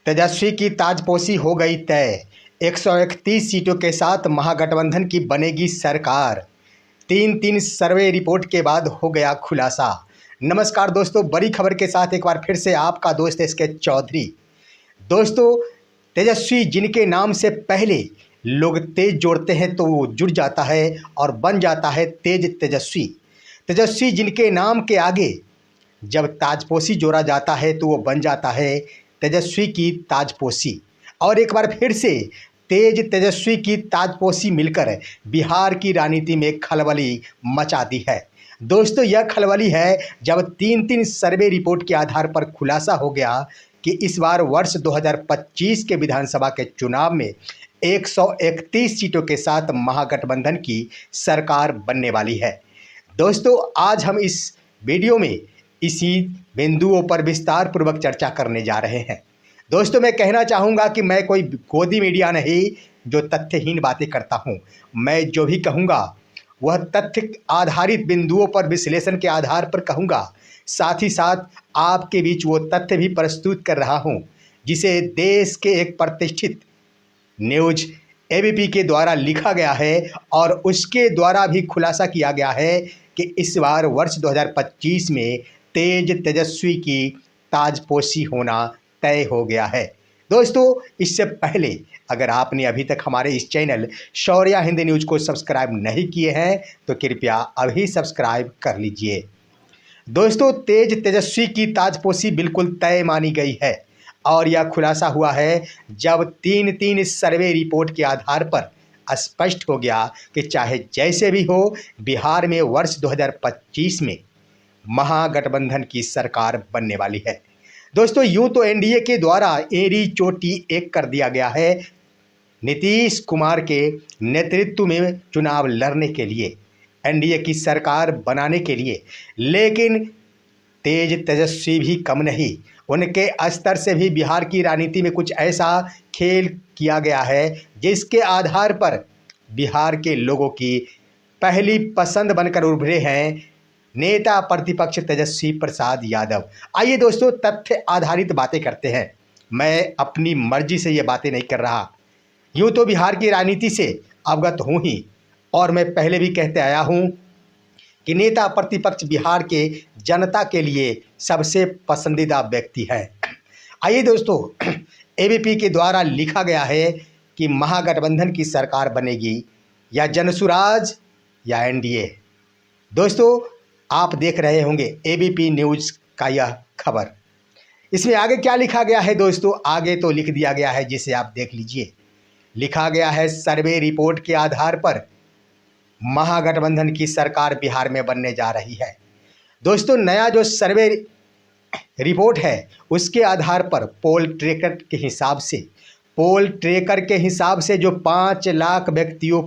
तेजस्वी की ताजपोशी हो गई तय। 131 सीटों के साथ महागठबंधन की बनेगी सरकार। तीन तीन सर्वे रिपोर्ट के बाद हो गया खुलासा। नमस्कार दोस्तों, बड़ी खबर के साथ एक बार फिर से आपका दोस्त एस के चौधरी। दोस्तों, तेजस्वी जिनके नाम से पहले लोग तेज जोड़ते हैं तो वो जुड़ जाता है और बन जाता है तेज तेजस्वी। तेजस्वी जिनके नाम के आगे जब ताजपोशी जोड़ा जाता है तो वो बन जाता है तेजस्वी की ताजपोशी। और एक बार फिर से तेज तेजस्वी की ताजपोशी मिलकर बिहार की राजनीति में खलबली मचा दी है। दोस्तों, यह खलबली है जब तीन तीन सर्वे रिपोर्ट के आधार पर खुलासा हो गया कि इस बार वर्ष 2025 के विधानसभा के चुनाव में 131 सीटों के साथ महागठबंधन की सरकार बनने वाली है। दोस्तों, आज हम इस वीडियो में इसी बिंदुओं पर विस्तार पूर्वक चर्चा करने जा रहे हैं। दोस्तों, मैं कहना चाहूँगा कि मैं कोई गोदी मीडिया नहीं जो तथ्यहीन बातें करता हूँ। मैं जो भी कहूँगा वह तथ्य आधारित बिंदुओं पर विश्लेषण के आधार पर कहूँगा। साथ ही साथ आपके बीच वो तथ्य भी प्रस्तुत कर रहा हूँ जिसे देश के एक प्रतिष्ठित न्यूज एबीपी के द्वारा लिखा गया है और उसके द्वारा भी खुलासा किया गया है कि इस बार वर्ष 2025 में तेज तेजस्वी की ताजपोशी होना तय हो गया है। दोस्तों, इससे पहले अगर आपने अभी तक हमारे इस चैनल शौर्या हिंदी न्यूज को सब्सक्राइब नहीं किए हैं तो कृपया अभी सब्सक्राइब कर लीजिए। दोस्तों, तेज तेजस्वी की ताजपोशी बिल्कुल तय मानी गई है और यह खुलासा हुआ है जब तीन तीन सर्वे रिपोर्ट के आधार पर स्पष्ट हो गया कि चाहे जैसे भी हो, बिहार में वर्ष 2025 में महागठबंधन की सरकार बनने वाली है। दोस्तों, यूं तो एनडीए के द्वारा एड़ी चोटी एक कर दिया गया है नीतीश कुमार के नेतृत्व में चुनाव लड़ने के लिए, एनडीए की सरकार बनाने के लिए, लेकिन तेज तेजस्वी भी कम नहीं। उनके स्तर से भी बिहार की राजनीति में कुछ ऐसा खेल किया गया है जिसके आधार पर बिहार के लोगों की पहली पसंद बनकर उभरे हैं नेता प्रतिपक्ष तेजस्वी प्रसाद यादव। आइए दोस्तों, तथ्य आधारित बातें करते हैं। मैं अपनी मर्जी से ये बातें नहीं कर रहा। यूँ तो बिहार की राजनीति से अवगत हूँ ही और मैं पहले भी कहते आया हूँ कि नेता प्रतिपक्ष बिहार के जनता के लिए सबसे पसंदीदा व्यक्ति है। आइए दोस्तों, एबीपी के द्वारा लिखा गया है कि महागठबंधन की सरकार बनेगी या जनसुराज या एनडीए। दोस्तों, आप देख रहे होंगे एबीपी न्यूज़ का यह खबर। इसमें आगे क्या लिखा गया है दोस्तों? आगे तो लिख दिया गया है जिसे आप देख लीजिए। लिखा गया है सर्वे रिपोर्ट के आधार पर महागठबंधन की सरकार बिहार में बनने जा रही है। दोस्तों, नया जो सर्वे रिपोर्ट है उसके आधार पर पोल ट्रेकर के हिसाब से जो 5 लाख व्यक्तियों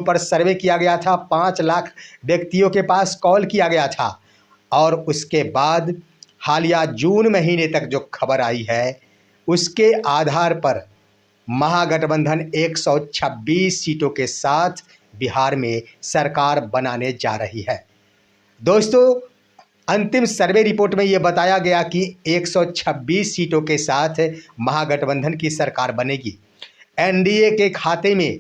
पर सर्वे किया गया था, 5 लाख व्यक्तियों के पास कॉल किया गया था और उसके बाद हालिया जून महीने तक जो खबर आई है उसके आधार पर महागठबंधन 126 सीटों के साथ बिहार में सरकार बनाने जा रही है। दोस्तों, अंतिम सर्वे रिपोर्ट में ये बताया गया कि 126 सीटों के साथ महागठबंधन की सरकार बनेगी। एनडीए के खाते में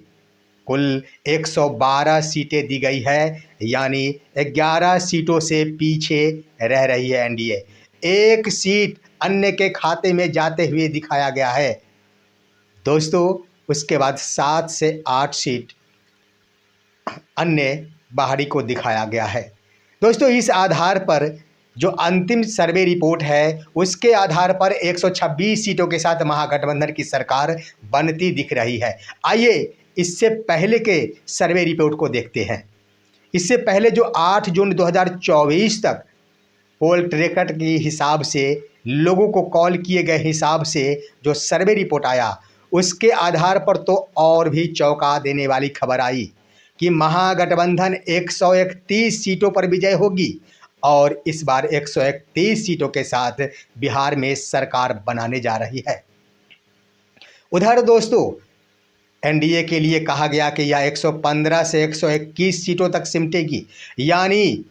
कुल 112 सीटें दी गई है, यानी 11 सीटों से पीछे रह रही है एनडीए। एक सीट अन्य के खाते में जाते हुए दिखाया गया है। दोस्तों, उसके बाद 7 से 8 सीट अन्य बाहरी को दिखाया गया है। दोस्तों, इस आधार पर जो अंतिम सर्वे रिपोर्ट है उसके आधार पर 126 सीटों के साथ महागठबंधन की सरकार बनती दिख रही है। आइए इससे पहले के सर्वे रिपोर्ट को देखते हैं। इससे पहले जो 8 जून 2024 तक पोल ट्रेकर के हिसाब से लोगों को कॉल किए गए हिसाब से जो सर्वे रिपोर्ट आया उसके आधार पर तो और भी चौंका देने वाली खबर आई कि महागठबंधन 131 सीटों पर विजय होगी और इस बार 131 सीटों के साथ बिहार में सरकार बनाने जा रही है। उधर दोस्तों, एनडीए के लिए कहा गया कि यह 115 से 121 सीटों तक सिमटेगी, यानी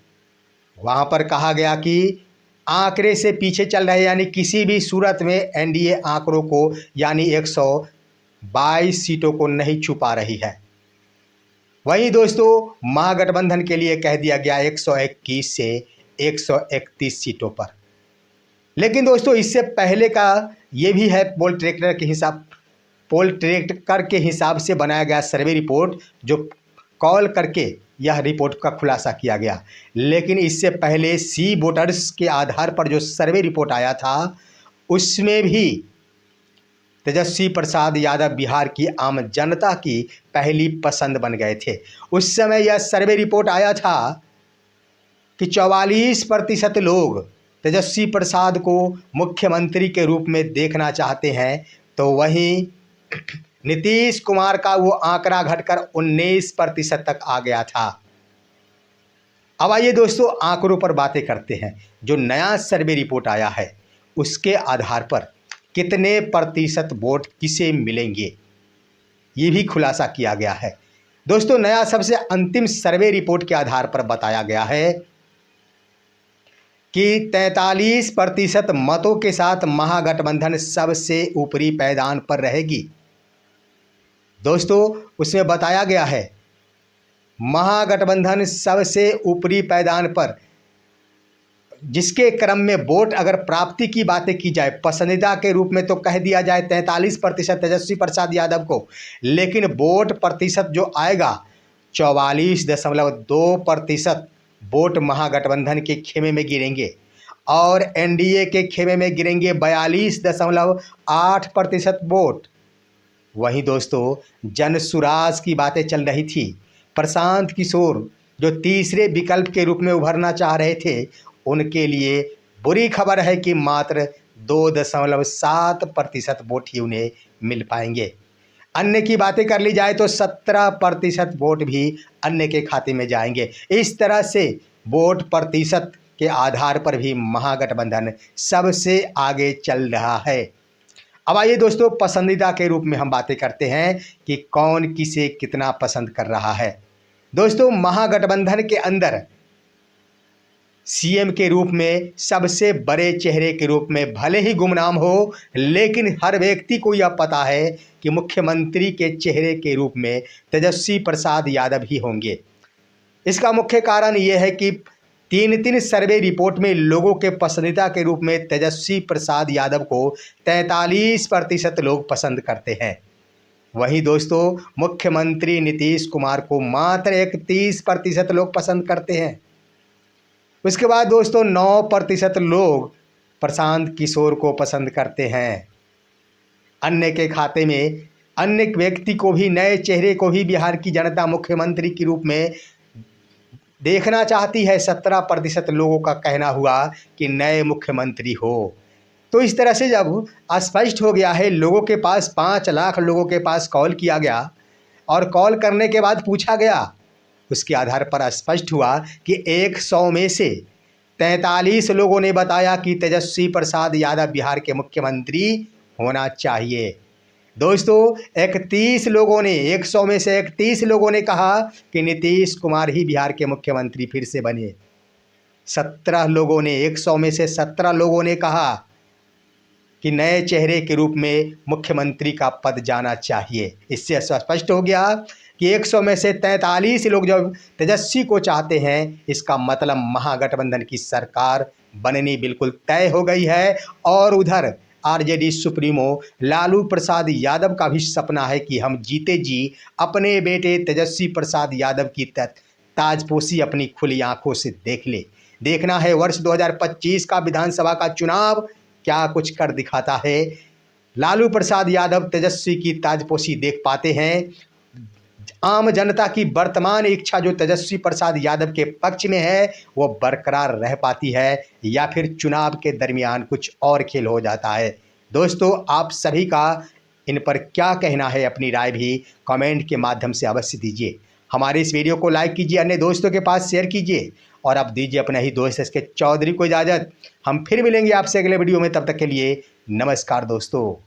वहाँ पर कहा गया कि आंकड़े से पीछे चल रहे, यानी किसी भी सूरत में एनडीए आंकड़ों को यानी 122 सीटों को नहीं छू पा रही है। वहीं दोस्तों महागठबंधन के लिए कह दिया गया 121 से 131 सीटों पर। लेकिन दोस्तों इससे पहले का ये भी है, पोल ट्रैकर के हिसाब से बनाया गया सर्वे रिपोर्ट, जो कॉल करके यह रिपोर्ट का खुलासा किया गया। लेकिन इससे पहले सी वोटर्स के आधार पर जो सर्वे रिपोर्ट आया था, उसमें भी तेजस्वी प्रसाद यादव बिहार की आम जनता की पहली पसंद बन गए थे। उस समय यह सर्वे रिपोर्ट आया था कि 44% लोग तेजस्वी प्रसाद को मुख्यमंत्री के रूप में देखना चाहते हैं, तो वहीं नीतीश कुमार का वो आंकड़ा घटकर 19% तक आ गया था। अब आइए दोस्तों आंकड़ों पर बातें करते हैं। जो नया सर्वे रिपोर्ट आया है उसके आधार पर कितने प्रतिशत वोट किसे मिलेंगे, ये भी खुलासा किया गया है। दोस्तों नया सबसे अंतिम सर्वे रिपोर्ट के आधार पर बताया गया है कि 43% मतों के साथ महागठबंधन सबसे ऊपरी पायदान पर रहेगी। दोस्तों उसमें बताया गया है महागठबंधन सबसे ऊपरी पायदान पर, जिसके क्रम में वोट अगर प्राप्ति की बातें की जाए, पसंदीदा के रूप में तो कह दिया जाए 43% तेजस्वी प्रसाद यादव को, लेकिन वोट प्रतिशत जो आएगा 44.2% वोट महागठबंधन के खेमे में गिरेंगे और एनडीए के खेमे में गिरेंगे 42.8% वोट। वहीं दोस्तों जनसुराज की बातें चल रही थी। प्रशांत किशोर जो तीसरे विकल्प के रूप में उभरना चाह रहे थे, उनके लिए बुरी खबर है कि मात्र 2.7% वोट ही उन्हें मिल पाएंगे। अन्य की बातें कर ली जाए तो 17% वोट भी अन्य के खाते में जाएंगे। इस तरह से वोट प्रतिशत के आधार पर भी महागठबंधन सबसे आगे चल रहा है। अब आइए दोस्तों पसंदीदा के रूप में हम बातें करते हैं कि कौन किसे कितना पसंद कर रहा है। दोस्तों महागठबंधन के अंदर सीएम के रूप में सबसे बड़े चेहरे के रूप में भले ही गुमनाम हो, लेकिन हर व्यक्ति को यह पता है कि मुख्यमंत्री के चेहरे के रूप में तेजस्वी प्रसाद यादव ही होंगे। इसका मुख्य कारण यह है कि 3 सर्वे रिपोर्ट में लोगों के पसंदीदा के रूप में तेजस्वी प्रसाद यादव को 43% लोग पसंद करते हैं। वहीं दोस्तों मुख्यमंत्री नीतीश कुमार को मात्र 31% लोग पसंद करते हैं। उसके बाद दोस्तों 9% लोग प्रशांत किशोर को पसंद करते हैं। अन्य के खाते में अन्य व्यक्ति को भी, नए चेहरे को भी बिहार की जनता मुख्यमंत्री के रूप में देखना चाहती है। 17% लोगों का कहना हुआ कि नए मुख्यमंत्री हो। तो इस तरह से जब स्पष्ट हो गया है, लोगों के पास 5 लाख लोगों के पास कॉल किया गया और कॉल करने के बाद पूछा गया, उसके आधार पर स्पष्ट हुआ कि 100 में से 43 लोगों ने बताया कि तेजस्वी प्रसाद यादव बिहार के मुख्यमंत्री होना चाहिए। दोस्तों 100 में से 31 लोगों ने कहा कि नीतीश कुमार ही बिहार के मुख्यमंत्री फिर से बने। 100 में से 17 लोगों ने कहा कि नए चेहरे के रूप में मुख्यमंत्री का पद जाना चाहिए। इससे स्पष्ट हो गया कि 100 में से 43 लोग जब तेजस्वी को चाहते हैं, इसका मतलब महागठबंधन की सरकार बननी बिल्कुल तय हो गई है। और उधर आरजेडी सुप्रीमो लालू प्रसाद यादव का भी सपना है कि हम जीते जी अपने बेटे तेजस्वी प्रसाद यादव की ताजपोशी अपनी खुली आंखों से देख ले। देखना है वर्ष 2025 का विधानसभा का चुनाव क्या कुछ कर दिखाता है। लालू प्रसाद यादव तेजस्वी की ताजपोशी देख पाते हैं, आम जनता की वर्तमान इच्छा जो तेजस्वी प्रसाद यादव के पक्ष में है वो बरकरार रह पाती है, या फिर चुनाव के दरमियान कुछ और खेल हो जाता है। दोस्तों आप सभी का इन पर क्या कहना है, अपनी राय भी कमेंट के माध्यम से अवश्य दीजिए। हमारे इस वीडियो को लाइक कीजिए, अन्य दोस्तों के पास शेयर कीजिए और अब दीजिए अपने ही दोस्त एसके चौधरी को इजाज़त। हम फिर मिलेंगे आपसे अगले वीडियो में, तब तक के लिए नमस्कार दोस्तों।